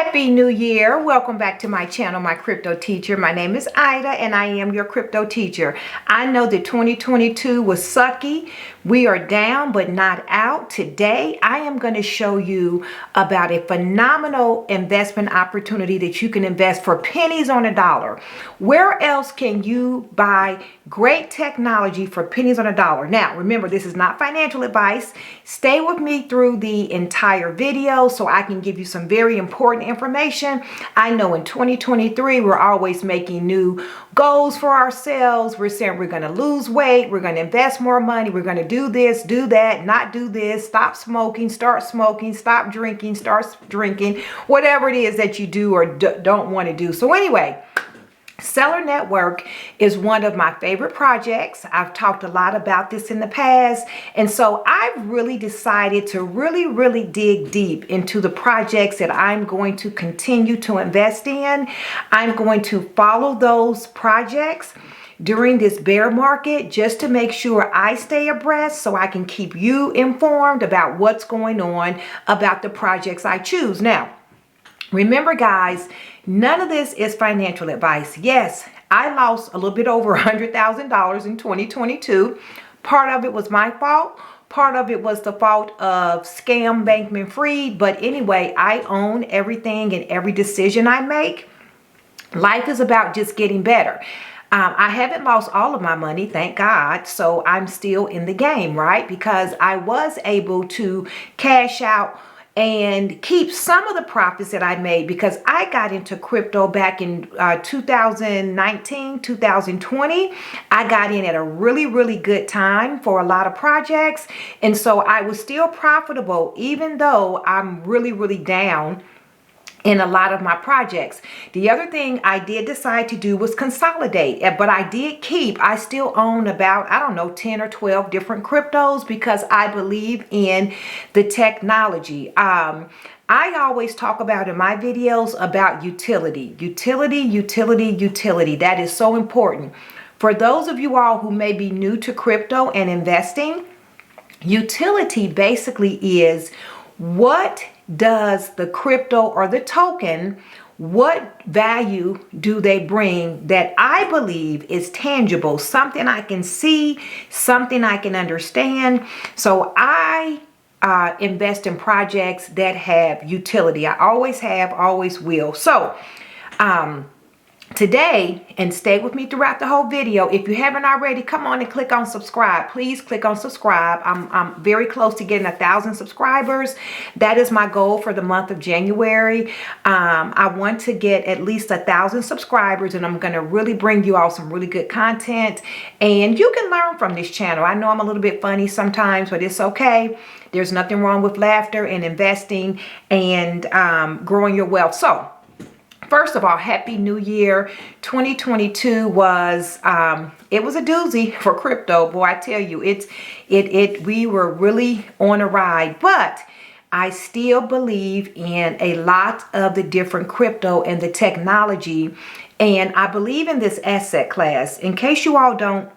Happy New Year. Welcome back to my channel, My Crypto Teacher. My name is Ida and I am your crypto teacher. I know that 2022 was sucky. We are down but not out. Today, I am going to show you about a phenomenal investment opportunity that you can invest for pennies on a dollar. Where else can you buy great technology for pennies on a dollar? Now, remember, this is not financial advice. Stay with me through the entire video so I can give you some very important information. I know in 2023, we're always making new goals for ourselves. We're saying we're going to lose weight. We're going to invest more money. We're going to do this, do that, not do this, stop smoking, start smoking, stop drinking, start drinking, whatever it is that you do or don't want to do. So anyway, Celer Network is one of my favorite projects. I've talked a lot about this in the past. And so I've really decided to really dig deep into the projects that I'm going to continue to invest in. I'm going to follow those projects during this bear market just to make sure I stay abreast so I can keep you informed about what's going on about the projects I choose. Now, remember guys, none of this is financial advice. Yes, I lost a little bit over $100,000 in 2022. Part of it was my fault. Part of it was the fault of Scam Bankman-Fried. But anyway, I own everything and every decision I make. Life is about just getting better. I haven't lost all of my money, thank God. So I'm still in the game, right? Because I was able to cash out and keep some of the profits that I made because I got into crypto back in 2019, 2020. I got in at a really good time for a lot of projects. And so I was still profitable, even though I'm really down in a lot of my projects. The other thing I did decide to do was consolidate, but I still own about, I don't know, 10 or 12 different cryptos because I believe in the technology. I always talk about in my videos about utility. That is so important. For those of you all who may be new to crypto and investing, utility basically is what does the crypto or the token, what value do they bring that I believe is tangible, something I can see, something I can understand. So I invest in projects that have utility. I always have, always will. So today, and stay with me throughout the whole video. If you haven't already, come on and click on subscribe. Please click on subscribe. I'm very close to getting 1,000 subscribers. That is my goal for the month of January. I want to get at least 1,000 subscribers, and I'm going to really bring you all some really good content. And you can learn from this channel. I know I'm a little bit funny sometimes, but it's okay. There's nothing wrong with laughter and investing and growing your wealth. So, first of all, Happy New Year. 2022 was, it was a doozy for crypto. Boy, I tell you, we were really on a ride, but I still believe in a lot of the different crypto and the technology. And I believe in this asset class. In case you all don't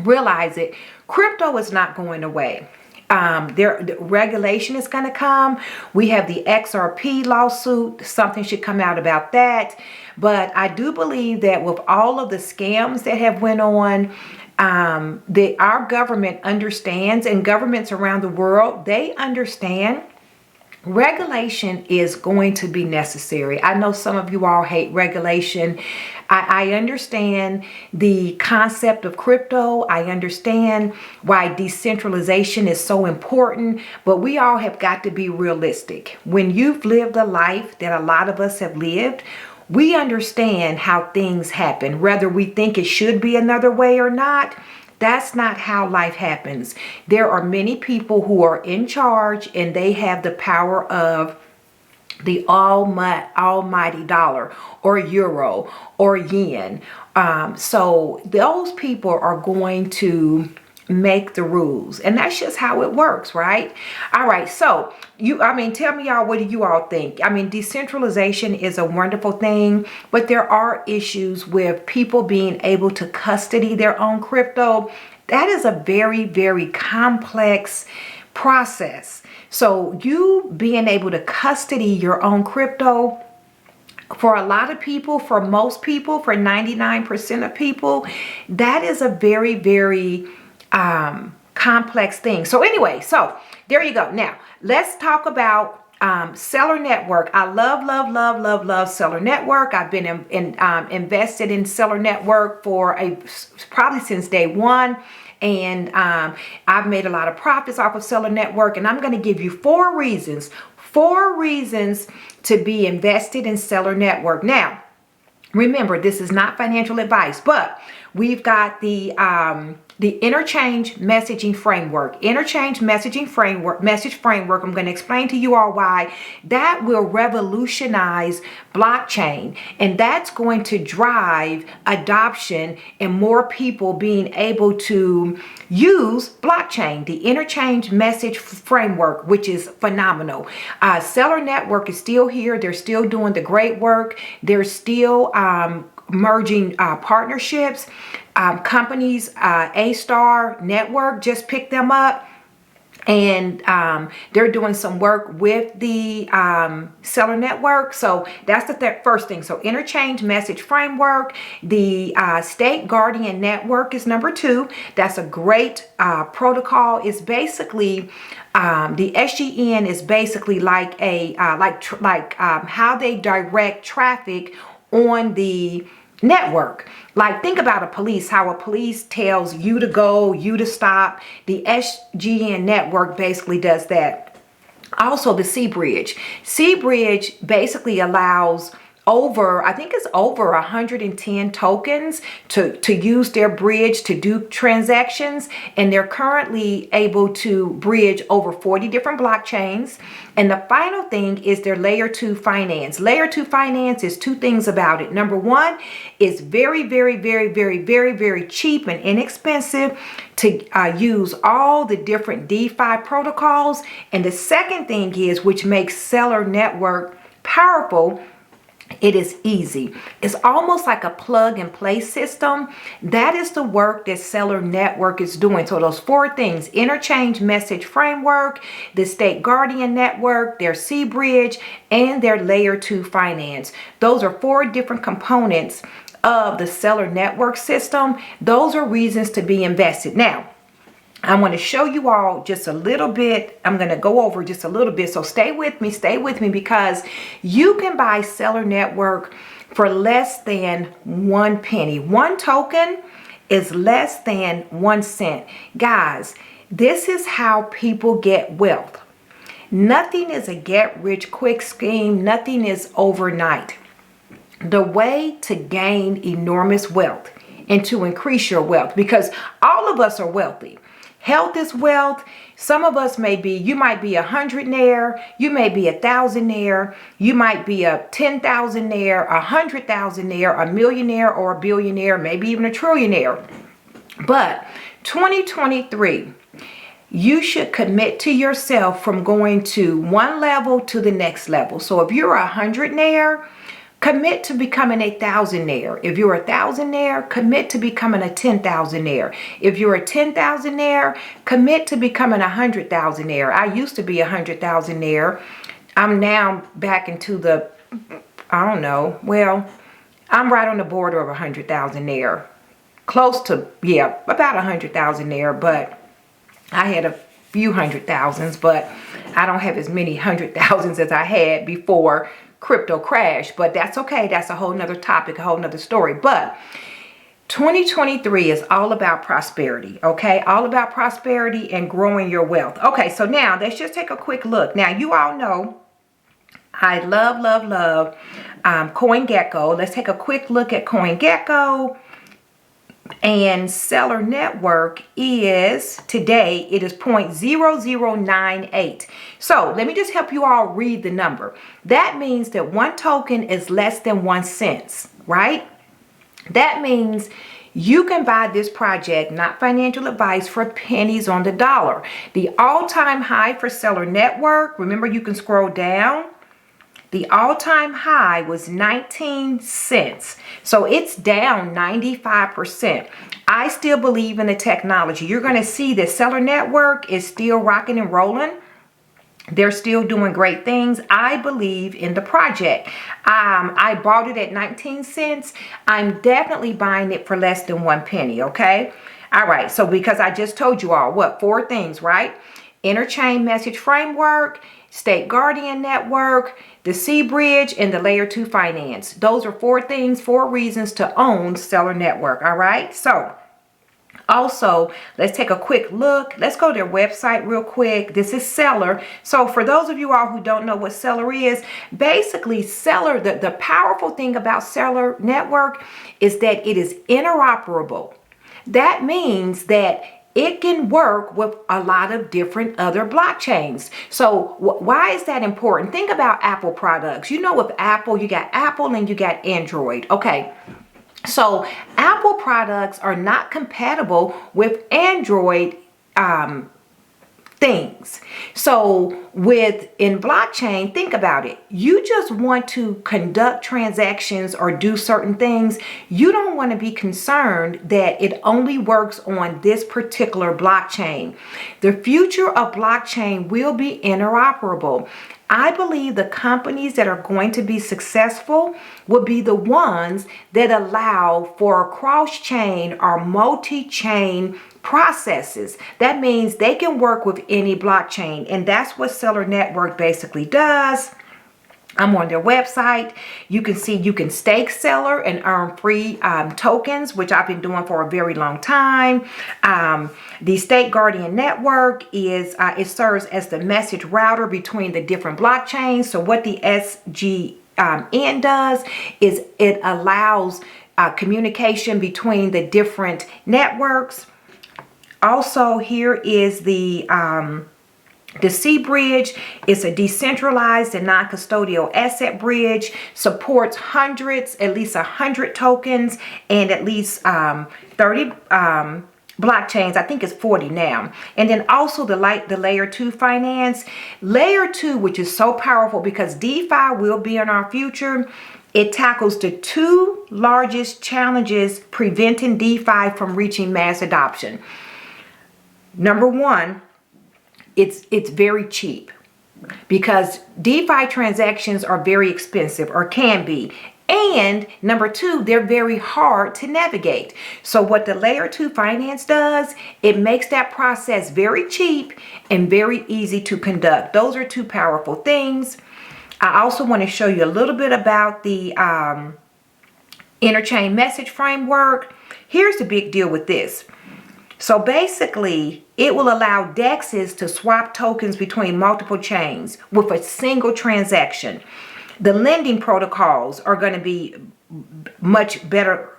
realize it, crypto is not going away. The regulation is going to come. We have the XRP lawsuit. Something should come out about that. But I do believe that with all of the scams that have went on, our government understands, and governments around the world, they understand regulation is going to be necessary. I know some of you all hate regulation. I understand the concept of crypto. I understand why decentralization is so important, but we all have got to be realistic. When you've lived a life that a lot of us have lived, we understand how things happen, whether we think it should be another way or not. That's not how life happens. There are many people who are in charge and they have the power of the almighty dollar or euro or yen. So those people are going to make the rules, and that's just how it works, right? All right, so tell me y'all, what do you all think? Decentralization is a wonderful thing, but there are issues with people being able to custody their own crypto. That is a very complex process. So you being able to custody your own crypto, for a lot of people, for most people, for 99% of people, that is a very, very complex thing. So anyway, so there you go. Now, let's talk about Celer Network. I love Celer Network. I've been invested in Celer Network for probably since day one. And I've made a lot of profits off of Celer Network. And I'm going to give you four reasons to be invested in Celer Network. Now, remember, this is not financial advice, but we've got the interchange messaging framework. Message framework. I'm going to explain to you all why that will revolutionize blockchain, and that's going to drive adoption and more people being able to use blockchain. The interchange message framework, which is phenomenal. Celer Network is still here. They're still doing the great work. They're still merging partnerships. Companies, A-Star Network just picked them up, and they're doing some work with the Celer Network. So that's the first thing. So interchange message framework. The State Guardian Network is number two. That's a great protocol. It's basically the SGN is basically like a how they direct traffic on the network. Like, think about how a police tells you to go, you to stop. The SGN network basically does that. Also, the C-Bridge. C-Bridge basically allows I think it's over 110 tokens to use their bridge to do transactions, and they're currently able to bridge over 40 different blockchains. And the final thing is their layer 2 finance. Layer 2 finance is two things about it. Number one, it's very, very, very, very, very, very cheap and inexpensive to use all the different DeFi protocols. And the second thing is, which makes Celer Network powerful, it is easy. It's almost like a plug and play system. That is the work that Celer Network is doing. So those four things: interchange message framework, the State Guardian Network, their C-Bridge, and their layer 2 finance. Those are four different components of the Celer Network system. Those are reasons to be invested. Now, I want to show you all just a little bit. I'm going to go over just a little bit. So stay with me, because you can buy Celer Network for less than 1 penny. One token is less than 1 cent. Guys, this is how people get wealth. Nothing is a get rich quick scheme. Nothing is overnight. The way to gain enormous wealth and to increase your wealth, because all of us are wealthy. Health is wealth. Some of us you might be 100-naire, you may be 1,000-naire, you might be a 10,000-naire, 100,000-naire, a millionaire or a billionaire, maybe even a trillionaire. But 2023, you should commit to yourself from going to one level to the next level. So if you're 100-naire, commit to becoming 1,000-naire. If you're 1,000-naire, commit to becoming a 10,000-naire. If you're a 10,000-naire, commit to becoming a 100,000-naire. I used to be a 100,000-naire. I'm now back into the, I don't know, well, I'm right on the border of 100,000-naire. Close to, yeah, about 100,000-naire, but I had a few 100,000s, but I don't have as many 100,000s as I had before crypto crash. But that's okay. That's a whole nother topic, a whole nother story. But 2023 is all about prosperity, okay? All about prosperity and growing your wealth. Okay, so now let's just take a quick look. Now, you all know I love Coingecko. Let's take a quick look at Coingecko. And Celer Network is, today, it is 0.0098. So let me just help you all read the number. That means that one token is less than 1 cent, right? That means you can buy this project, not financial advice, for pennies on the dollar. The all-time high for Celer Network, remember you can scroll down. The all-time high was 19 cents. So it's down 95%. I still believe in the technology. You're going to see that Celer Network is still rocking and rolling. They're still doing great things. I believe in the project. I bought it at 19 cents. I'm definitely buying it for less than 1 penny, okay? All right, so because I just told you all, what, 4 things, right? Interchain message framework, State Guardian Network, the C-Bridge, and the Layer 2 finance. Those are 4 things, 4 reasons to own Celer Network, all right? So, also, let's take a quick look. Let's go to their website real quick. This is Celer. So for those of you all who don't know what Celer is, basically Celer, the powerful thing about Celer Network is that it is interoperable. That means that it can work with a lot of different other blockchains. So why is that important? Think about Apple products. You know, with Apple, you got Apple and you got Android. Okay. So Apple products are not compatible with Android things. So in blockchain, think about it. You just want to conduct transactions or do certain things. You don't want to be concerned that it only works on this particular blockchain. The future of blockchain will be interoperable. I believe the companies that are going to be successful will be the ones that allow for cross-chain or multi-chain processes. That means they can work with any blockchain, and that's what Celer Network basically does. I'm on their website. You can see you can stake Celer and earn free tokens, which I've been doing for a very long time. The State Guardian Network is it serves as the message router between the different blockchains. So what the SGN does is it allows communication between the different networks. Also, here is the C-Bridge. Is a decentralized and non-custodial asset bridge, supports at least 100 tokens and at least 30 blockchains. I think it's 40 now. And then also the Layer 2 finance. Layer 2, which is so powerful because DeFi will be in our future. It tackles the 2 largest challenges preventing DeFi from reaching mass adoption. Number 1, it's very cheap because DeFi transactions are very expensive or can be. And number 2, they're very hard to navigate. So what the Layer 2 finance does, it makes that process very cheap and very easy to conduct. Those are 2 powerful things. I also want to show you a little bit about the interchain message framework. Here's the big deal with this. So basically, it will allow DEXs to swap tokens between multiple chains with a single transaction. The lending protocols are going to be much better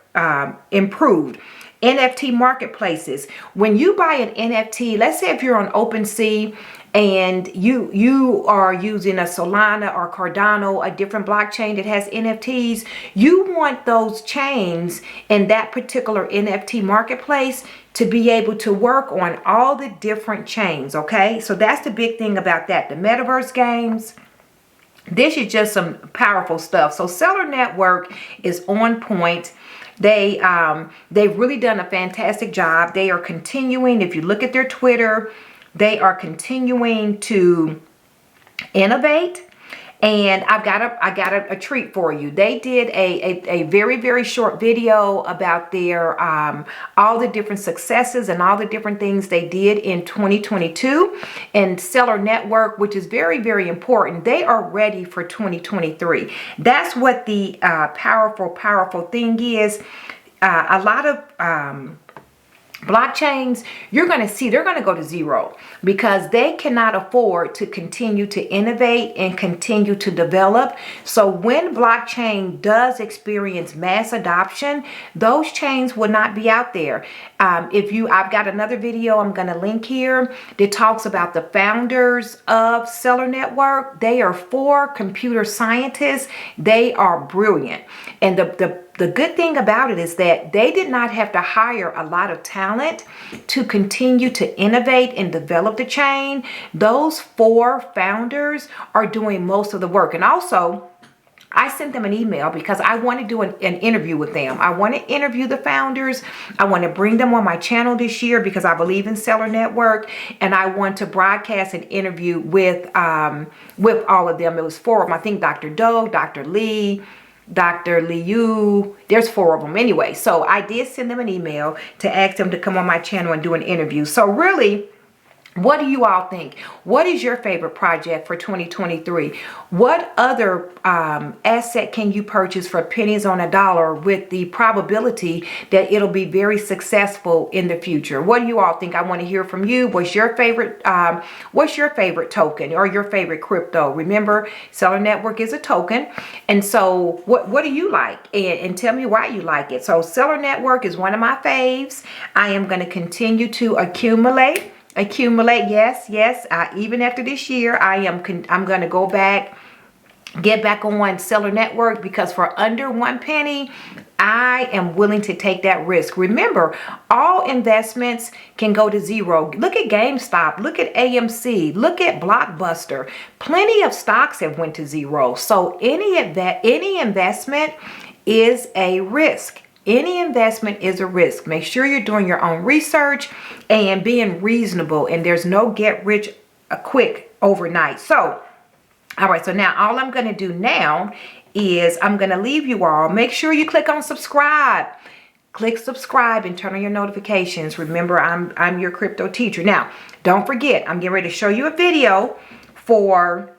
improved. NFT marketplaces. When you buy an NFT, let's say if you're on OpenSea and you are using a Solana or Cardano, a different blockchain that has NFTs, you want those chains in that particular NFT marketplace to be able to work on all the different chains, okay? So that's the big thing about that. The metaverse games, this is just some powerful stuff. So Celer Network is on point. They've really done a fantastic job. They are continuing, if you look at their Twitter, they are continuing to innovate. And I got a treat for you. They did a very, very short video about their all the different successes and all the different things they did in 2022. And Celer Network, which is very, very important, they are ready for 2023. That's what the powerful thing is. A lot of blockchains, you're going to see they're going to go to zero because they cannot afford to continue to innovate and continue to develop. So when blockchain does experience mass adoption, those chains will not be out there. I've got another video I'm going to link here that talks about the founders of Celer Network. They are 4 computer scientists. They are brilliant. And the the good thing about it is that they did not have to hire a lot of talent to continue to innovate and develop the chain. Those 4 founders are doing most of the work. And also, I sent them an email because I want to do an interview with them. I want to interview the founders. I want to bring them on my channel this year because I believe in Celer Network, and I want to broadcast an interview with all of them. It was 4 of them. I think Dr. Doe, Dr. Lee, Dr. Liu, there's 4 of them anyway. So I did send them an email to ask them to come on my channel and do an interview. So really, what do you all think? What is your favorite project for 2023? What other asset can you purchase for pennies on a dollar with the probability that it'll be very successful in the future? What do you all think? I want to hear from you. What's your favorite token or your favorite crypto? Remember, Celer Network is a token. And so what do you like? And tell me why you like it. So Celer Network is one of my faves. I am going to continue to accumulate. Yes. Even after this year, I'm going to go back, get back on Celer Network, because for under 1 penny, I am willing to take that risk. Remember, all investments can go to zero. Look at GameStop, look at AMC, look at Blockbuster. Plenty of stocks have went to zero. So any investment is a risk. Any investment is a risk. Make sure you're doing your own research and being reasonable. And there's no get rich quick overnight. So, all right. So now all I'm going to do now is I'm going to leave you all. Make sure you click on subscribe. Click subscribe and turn on your notifications. Remember, I'm your crypto teacher. Now, don't forget, I'm getting ready to show you a video for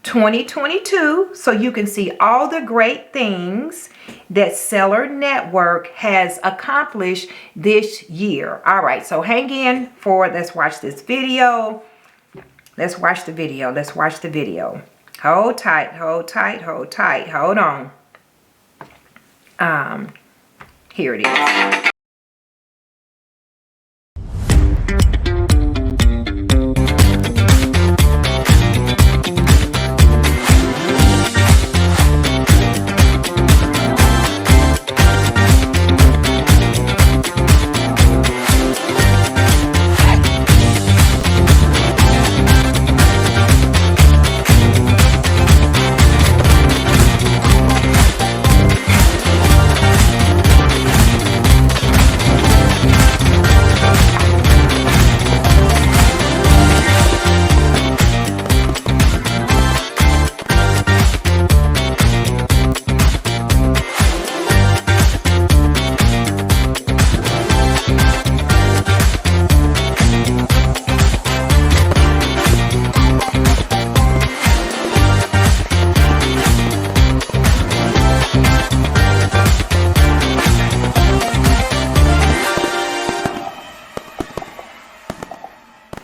2022, so you can see all the great things that Celer Network has accomplished this year. All right, so hang in for, let's watch this video. Let's watch the video. Hold tight. Hold on. Here it is.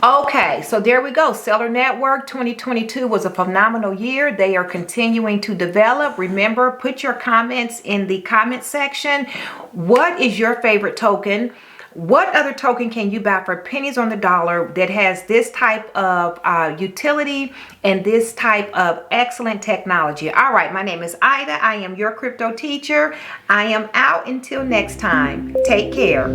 Okay, so there we go. Celer Network 2022 was a phenomenal year. They are continuing to develop. Remember, put your comments in the comment section. What is your favorite token? What other token can you buy for pennies on the dollar that has this type of utility and this type of excellent technology? All right, my name is Ida. I am your crypto teacher. I am out until next time. Take care.